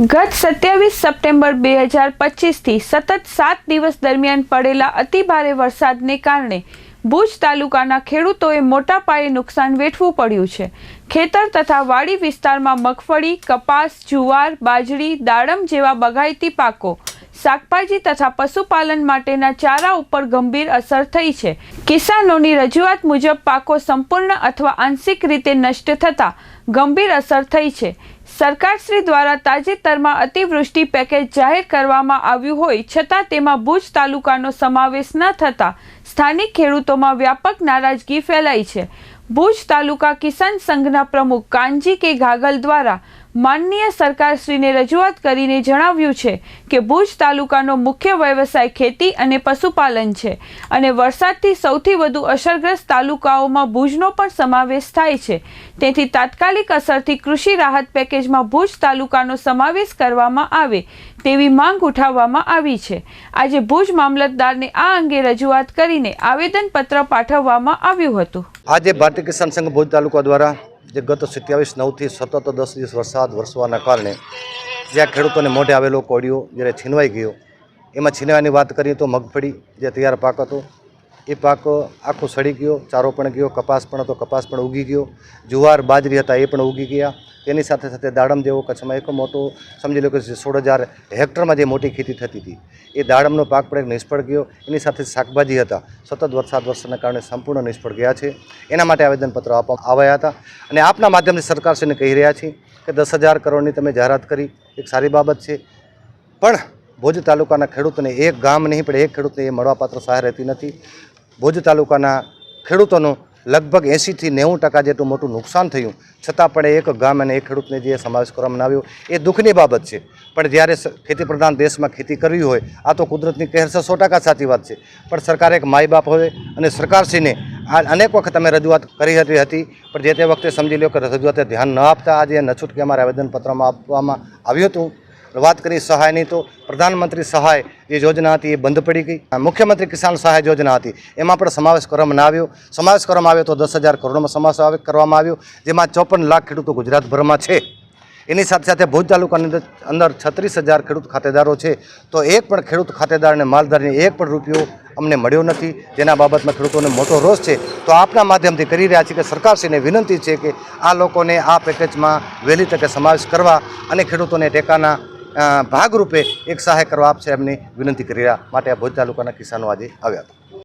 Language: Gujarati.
ગત 27 સપ્ટેમ્બર 2025 થી સતત 7 દિવસ દરમિયાન પડેલા અતિભારે વરસાદને કારણે ભુજ તાલુકાના ખેડૂતોએ મોટા પાયે નુકસાન વેઠવું પડ્યું છે। ખેતર તથા વાડી વિસ્તારમાં મગફળી, કપાસ, જુવાર, બાજરી, દાડમ જેવા બગાયતી પાકો, શાકભાજી તથા પશુપાલન માટેના ચારા ઉપર ગંભીર અસર થઈ છે। કિસાનોની રજૂઆત મુજબ પાકો સંપૂર્ણ અથવા આંશિક રીતે નષ્ટ થતા ગંભીર અસર થઈ છે। સરકારશ્રી દ્વારા તાજેતરમાં અતિવૃષ્ટિ પેકેજ જાહેર કરવામાં આવ્યું હોય છતાં તેમાં ભુજ તાલુકાનો સમાવેશ ન થતાં સ્થાનિક ખેડૂતોમાં વ્યાપક નારાજગી ફેલાઈ છે। ભુજ તાલુકા કિસાન સંઘના પ્રમુખ કાનજી કે ઘાગલ દ્વારા માનનીય સરકારશ્રીને રજૂઆત કરીને જણાવ્યું છે કે ભુજ તાલુકાનો મુખ્ય વ્યવસાય ખેતી અને પશુપાલન છે અને વરસાદથી સૌથી વધુ અસરગ્રસ્ત તાલુકાઓમાં ભુજનો પણ સમાવેશ થાય છે। તેથી તાત્કાલિક અસરથી કૃષિ રાહત પેકેજમાં ભુજ તાલુકાનો સમાવેશ કરવામાં આવે તેવી માંગ ઉઠાવવામાં આવી છે। આજે ભુજ મામલતદારને આ અંગે રજૂઆત કરીને આવેદનપત્ર પાઠવવામાં આવ્યું હતું। આજે ભારતીય કિસાન સંઘ ભુજ તાલુકા દ્વારા જે ગત 27-9 થી સતત 10 દિવસ વરસાદ વરસવાના કારણે જ્યાં ખેડૂતોને મોઢે આવેલો કોળિયો જ્યારે છીનવાઈ ગયો, એમાં છીનવાની વાત કરીએ તો મગફળી જે તૈયાર પાક હતો એ પાક આખો સડી ગયો, ચારો પણ ગયો, કપાસ પણ હતો, કપાસ પણ ઉગી ગયો, જુવાર બાજરી હતા એ પણ ઉગી ગયા। તેની સાથે સાથે દાડમ જેવો કચ્છમાં એક મોટો સમજી લો કે 16,000 હેક્ટરમાં જે મોટી ખેતી થતી હતી એ દાડમનો પાક પણ એક નિષ્ફળ ગયો। એની સાથે શાકભાજી હતા સતત વરસાદના કારણે સંપૂર્ણ નિષ્ફળ ગયા છે। એના માટે આવેદનપત્ર આપવામાં આવ્યા હતા અને આપના માધ્યમથી સરકારશ્રીને કહી રહ્યા છીએ કે 10,000 કરોડની તમે જાહેરાત કરી, એક સારી બાબત છે, પણ ભુજ તાલુકાના ખેડૂતોને એક ગામ નહીં પણ એક ખેડૂતને એ મળવાપાત્ર સહાય રહેતી નથી। ભુજ તાલુકાના ખેડૂતોનું લગભગ 80 થી 90% જેટલું મોટું નુકસાન થયું છતાં પણ એક ગામ અને એક ખેડૂતને જે સમાવેશ કરવામાં આવ્યો એ દુઃખની બાબત છે। પણ જ્યારે ખેતી પ્રધાન દેશમાં ખેતી કરવી હોય, આ તો કુદરતની કહેર છે, 100% સાચી વાત છે, પણ સરકારે એક માય બાપ હોય અને સરકારશ્રીને અનેક વખત અમે રજૂઆત કરી હતી પણ જે તે વખતે સમજી લો કે રજૂઆતે ધ્યાન ન આપતા આજે નછૂટકે અમારા આવેદનપત્રમાં આપવામાં આવ્યું હતું। વાત કરી સહાયની તો પ્રધાનમંત્રી સહાય જે યોજના હતી એ બંધ પડી ગઈ। મુખ્યમંત્રી કિસાન સહાય યોજના હતી એમાં પણ સમાવેશ કરવામાં ન આવ્યો। સમાવેશ કરવામાં આવ્યો તો 10,000 કરોડમાં સમાવેશ કરવામાં આવ્યો, જેમાં 54 લાખ ખેડૂતો ગુજરાતભરમાં છે। એની સાથે સાથે ભુજ તાલુકાની અંદર 36,000 ખેડૂત ખાતેદારો છે, તો એક પણ ખેડૂત ખાતેદાર અને માલધારને એક પણ રૂપિયો અમને મળ્યો નથી, જેના બાબતમાં ખેડૂતોને મોટો રોષ છે। તો આપના માધ્યમથી કરી રહ્યા છીએ કે સરકારશ્રીને વિનંતી છે કે આ લોકોને આ પેકેજમાં વહેલી તકે સમાવેશ કરવા અને ખેડૂતોને ટેકાના ભાગરૂપે એક સહાય કરવા આપશે એમની વિનંતી કરી રહ્યા માટે ભુજ તાલુકાના કિસાનો આજે આવ્યા હતા।